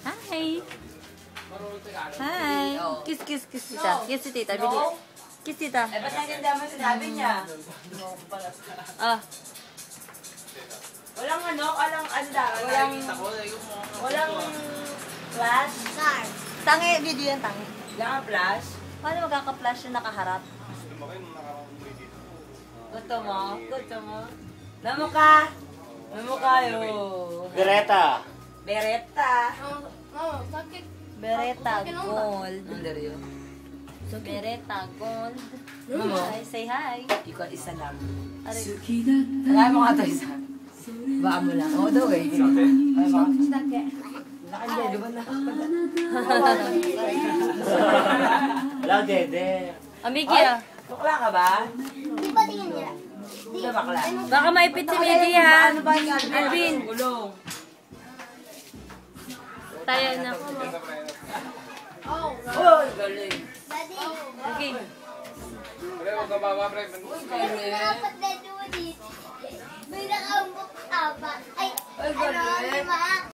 Hi. Hi. Kiss tita. Kiss si tita. Bilis. Kiss tita. Eh, ba't naintindihan mo sinabi niya? Ah. Walang flash? Tangi, video yan, tangi. Walang flash? Paano magkaka-flash yung nakaharap? Gusto mo? Namukha kayo. Beretta. Beretta. Beretta gold. Under yun. Beretta gold. Mamo. Hi, say hi. Ikaw isa lang. Aray. Alam mo nga ito isa. Baka mo lang. Oo daw eh. Ay ba? Nakanya, di ba na? Wala, dede. Amigi ah. Tukla ka ba? Di ba tingin niya? Hindi ka bakla. Baka maipit si Migi ha. Ano ba yung Alvin. Gulong. Tayo na. Oh. Oh, galing. Daddy. Okay. May dapat na dito. May nakaambok taba. Ay, Ay, galing. ano, di ba?